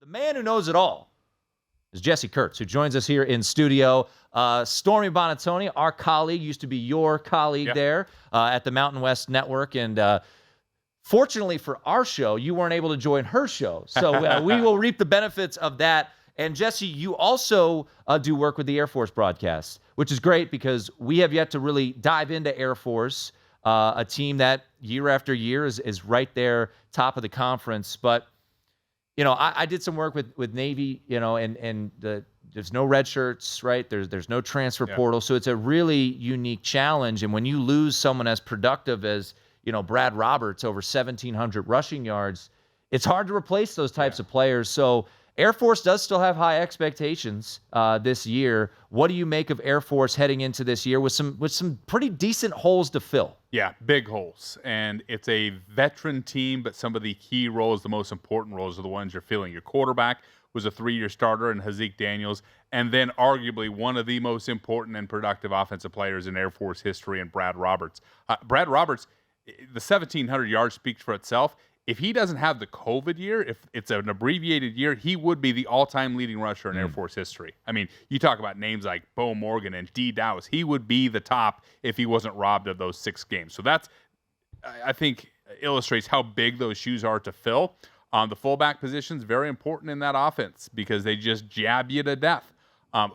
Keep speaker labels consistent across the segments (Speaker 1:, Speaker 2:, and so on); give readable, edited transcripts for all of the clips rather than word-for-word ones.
Speaker 1: man who knows it all is Jesse Kurtz, who joins us here in studio. Stormy Bonatoni, our colleague, used to be your colleague there at the Mountain West Network. And fortunately for our show, you weren't able to join her show. So we will reap the benefits of that. And Jesse, you also do work with the Air Force broadcasts, which is great because we have yet to really dive into Air Force, a team that year after year is right there, top of the conference. But you know, I did some work with Navy, you know, and there's no red shirts, right? There's no transfer portal. So it's a really unique challenge. And when you lose someone as productive as, you know, Brad Roberts, over 1,700 rushing yards, it's hard to replace those types of players. So Air Force does still have high expectations this year. What do you make of Air Force heading into this year with some pretty decent holes to fill?
Speaker 2: Yeah, big holes. And it's a veteran team, but some of the key roles, the most important roles, are the ones you're filling. Your quarterback was a 3-year starter in Hazik Daniels, and then arguably one of the most important and productive offensive players in Air Force history, and Brad Roberts. Brad Roberts, the 1,700 yards speaks for itself. If he doesn't have the COVID year, if it's an abbreviated year, he would be the all-time leading rusher in Air Force history. I mean, you talk about names like Bo Morgan and D. Dowis. He would be the top if he wasn't robbed of those 6 games. So that's, I think, illustrates how big those shoes are to fill. The fullback position is very important in that offense because they just jab you to death.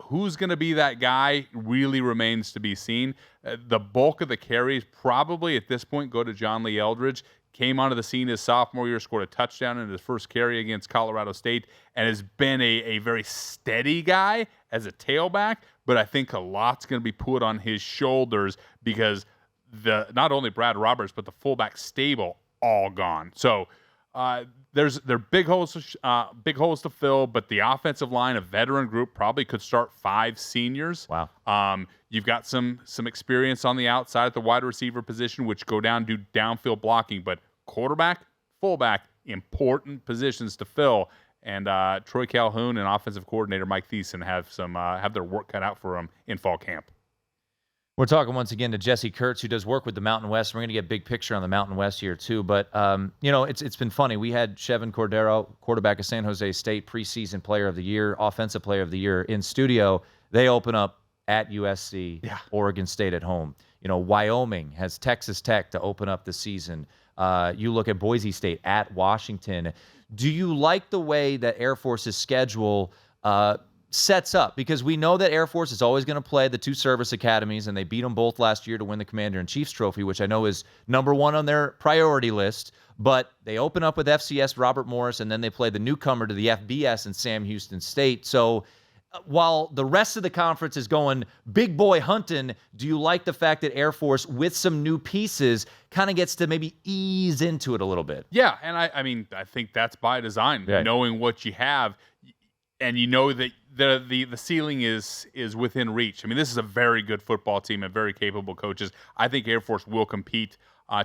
Speaker 2: Who's going to be that guy really remains to be seen. The bulk of the carries probably at this point go to John Lee Eldridge. Came onto the scene his sophomore year, scored a touchdown in his first carry against Colorado State, and has been a very steady guy as a tailback. But I think a lot's going to be put on his shoulders because not only Brad Roberts, but the fullback stable all gone. So there are big holes to fill, but the offensive line, a veteran group, probably could start 5 seniors.
Speaker 1: Wow.
Speaker 2: You've got some experience on the outside at the wide receiver position, which go down, do downfield blocking, but quarterback, fullback, important positions to fill. And Troy Calhoun and offensive coordinator Mike Thiessen have their work cut out for them in fall camp.
Speaker 1: We're talking once again to Jesse Kurtz, who does work with the Mountain West. We're going to get big picture on the Mountain West here too. But, you know, it's been funny. We had Chevin Cordero, quarterback of San Jose State, preseason player of the year, offensive player of the year in studio. They open up at USC, Oregon State at home. You know, Wyoming has Texas Tech to open up the season. You look at Boise State at Washington. Do you like the way that Air Force's schedule sets up? Because we know that Air Force is always going to play the 2 service academies, and they beat them both last year to win the Commander-in-Chief's trophy, which I know is number 1 on their priority list. But they open up with FCS Robert Morris, and then they play the newcomer to the FBS in Sam Houston State. So while the rest of the conference is going big boy hunting, do you like the fact that Air Force, with some new pieces, kind of gets to maybe ease into it a little bit?
Speaker 2: Yeah, and I mean, I think that's by design, knowing what you have, and you know that the ceiling is within reach. I mean, this is a very good football team and very capable coaches. I think Air Force will compete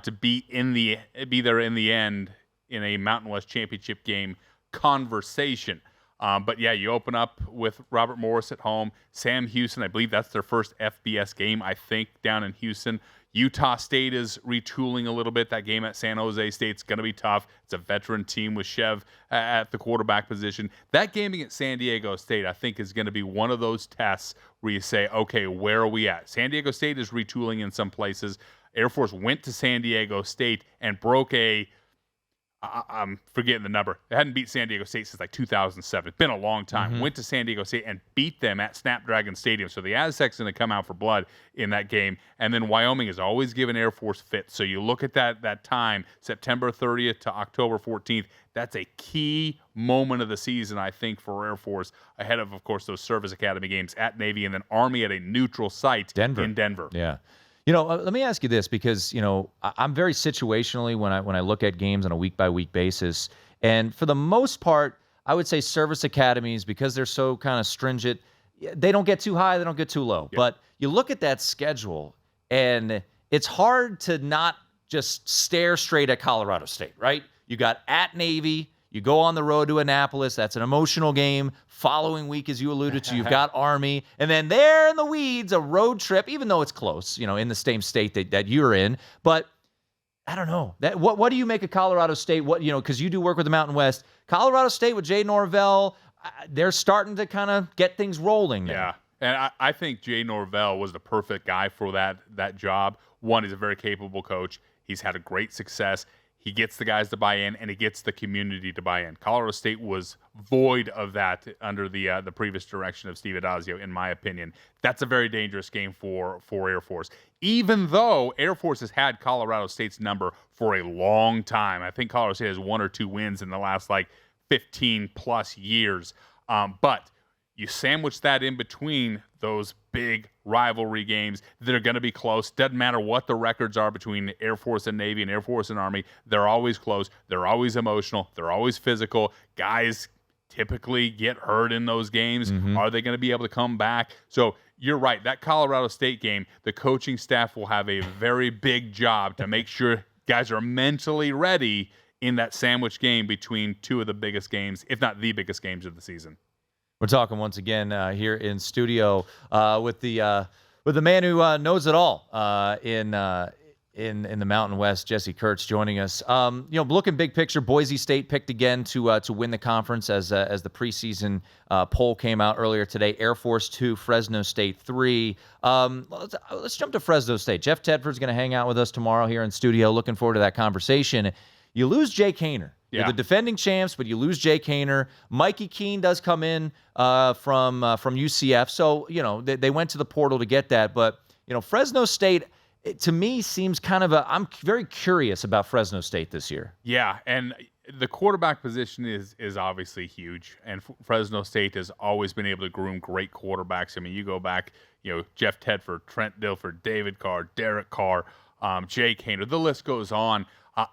Speaker 2: to be there in the end in a Mountain West championship game conversation. But yeah, you open up with Robert Morris at home. Sam Houston, I believe that's their first FBS game, I think, down in Houston. Utah State is retooling a little bit. That game at San Jose State's going to be tough. It's a veteran team with Chev at the quarterback position. That game against San Diego State, I think, is going to be one of those tests where you say, okay, where are we at? San Diego State is retooling in some places. Air Force went to San Diego State and broke I'm forgetting the number. They hadn't beat San Diego State since like 2007. It's been a long time. Went to San Diego State and beat them at Snapdragon Stadium. So the Aztecs are going to come out for blood in that game. And then Wyoming has always given Air Force fits. So you look at that time, September 30th to October 14th. That's a key moment of the season, I think, for Air Force, ahead of course, those service academy games at Navy and then Army at a neutral site in Denver.
Speaker 1: Yeah. You know, let me ask you this, because, you know, I'm very situationally when I look at games on a week-by-week basis. And for the most part, I would say service academies, because they're so kind of stringent, they don't get too high, they don't get too low. Yep. But you look at that schedule, and it's hard to not just stare straight at Colorado State, right? You got at Navy, you go on the road to Annapolis. That's an emotional game. Following week, as you alluded to, you've got Army. And then there in the weeds, a road trip, even though it's close, you know, in the same state that you're in. But I don't know. What do you make of Colorado State? What, you know, because you do work with the Mountain West. Colorado State with Jay Norvell, they're starting to kind of get things rolling there.
Speaker 2: Yeah, and I think Jay Norvell was the perfect guy for that job. One, he's a very capable coach. He's had a great success. He gets the guys to buy in, and he gets the community to buy in. Colorado State was void of that under the previous direction of Steve Addazio, in my opinion. That's a very dangerous game for Air Force. Even though Air Force has had Colorado State's number for a long time. I think Colorado State has 1 or 2 wins in the last, 15-plus years. But you sandwich that in between those big rivalry games that are going to be close. Doesn't matter what the records are between Air Force and Navy and Air Force and Army. They're always close. They're always emotional. They're always physical. Guys typically get hurt in those games. Are they going to be able to come back? So you're right. That Colorado State game, the coaching staff will have a very big job to make sure guys are mentally ready in that sandwich game between 2 of the biggest games, if not the biggest games of the season.
Speaker 1: We're talking once again here in studio with the man who knows it all in the Mountain West, Jesse Kurtz, joining us. Looking big picture, Boise State picked again to win the conference as the preseason poll came out earlier today. Air Force 2, Fresno State 3. Let's jump to Fresno State. Jeff Tedford's going to hang out with us tomorrow here in studio. Looking forward to that conversation. You lose Jay Kaner.
Speaker 2: Yeah.
Speaker 1: You're the defending champs, but you lose Jay Kaner. Mikey Keene does come in from UCF. So, they went to the portal to get that. But, Fresno State, to me, seems kind of I'm very curious about Fresno State this year.
Speaker 2: Yeah, and the quarterback position is obviously huge. And Fresno State has always been able to groom great quarterbacks. I mean, you go back, Jeff Tedford, Trent Dilford, David Carr, Derek Carr, Jay Kaner. The list goes on.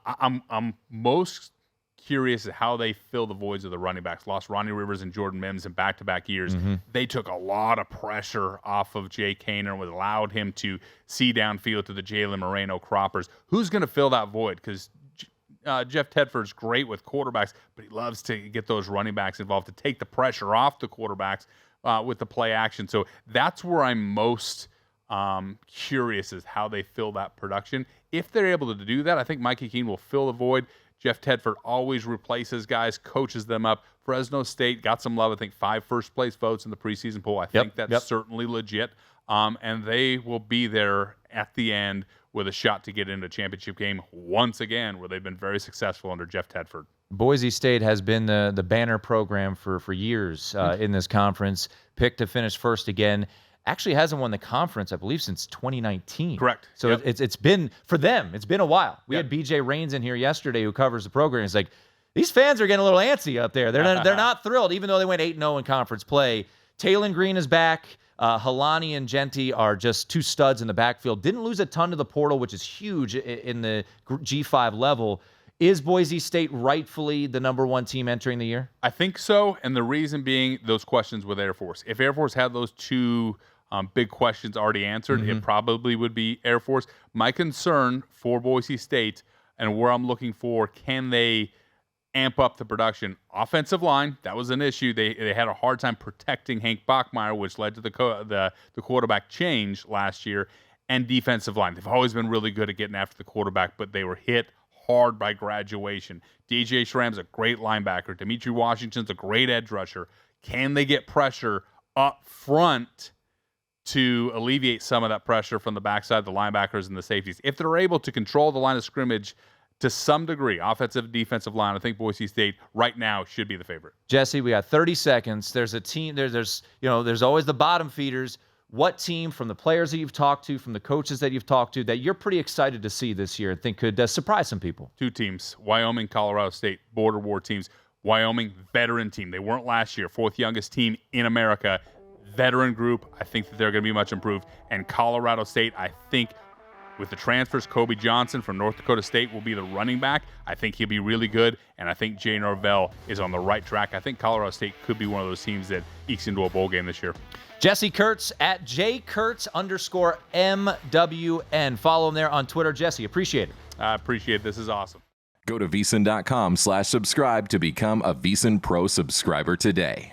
Speaker 2: I'm most curious at how they fill the voids of the running backs. Lost Ronnie Rivers and Jordan Mims in back-to-back years. They took a lot of pressure off of Jay Kaner and allowed him to see downfield to the Jalen Moreno Croppers. Who's going to fill that void? Because Jeff Tedford's great with quarterbacks, but he loves to get those running backs involved to take the pressure off the quarterbacks with the play action. So that's where I'm most curious is how they fill that production. If they're able to do that, I think Mikey Keene will fill the void. Jeff Tedford always replaces guys, coaches them up. Fresno State got some love. I think 5 first-place votes in the preseason poll. I think that's certainly legit. And they will be there at the end with a shot to get into a championship game once again, where they've been very successful under Jeff Tedford.
Speaker 1: Boise State has been the banner program for years in this conference. Picked to finish first again. Actually hasn't won the conference, I believe, since 2019.
Speaker 2: Correct.
Speaker 1: So it's been, for them, it's been a while. We had BJ Rains in here yesterday who covers the program. He's like, these fans are getting a little antsy up there. They're not thrilled, even though they went 8-0 in conference play. Talon Green is back. Halani and Genti are just 2 studs in the backfield. Didn't lose a ton to the portal, which is huge in the G5 level. Is Boise State rightfully the number 1 team entering the year?
Speaker 2: I think so, and the reason being those questions with Air Force. If Air Force had those 2 big questions already answered, it probably would be Air Force. My concern for Boise State and where I'm looking for, can they amp up the production? Offensive line, that was an issue. They had a hard time protecting Hank Bachmeier, which led to the quarterback change last year. And defensive line, they've always been really good at getting after the quarterback, but they were hit hard by graduation. DJ Schramm's a great linebacker. Dimitri Washington's a great edge rusher. Can they get pressure up front to alleviate some of that pressure from the backside, the linebackers and the safeties? If they're able to control the line of scrimmage to some degree, offensive, defensive line, I think Boise State right now should be the favorite.
Speaker 1: Jesse, we got 30 seconds. There's a team, there's always the bottom feeders. What team, from the players that you've talked to, from the coaches that you've talked to, that you're pretty excited to see this year and think could surprise some people?
Speaker 2: 2 teams, Wyoming, Colorado State, border war teams. Wyoming, veteran team. They weren't last year, 4th youngest team in America. Veteran group, I think that they're going to be much improved. And Colorado State, I think with the transfers, Kobe Johnson from North Dakota State will be the running back. I think he'll be really good, and I think Jay Norvell is on the right track. I think Colorado State could be one of those teams that ekes into a bowl game this year.
Speaker 1: Jesse Kurtz at JKurtz_MWN. Follow him there on Twitter. Jesse, appreciate it.
Speaker 2: I appreciate it. This is awesome.
Speaker 3: Go to VSiN.com/subscribe to become a VSiN Pro subscriber today.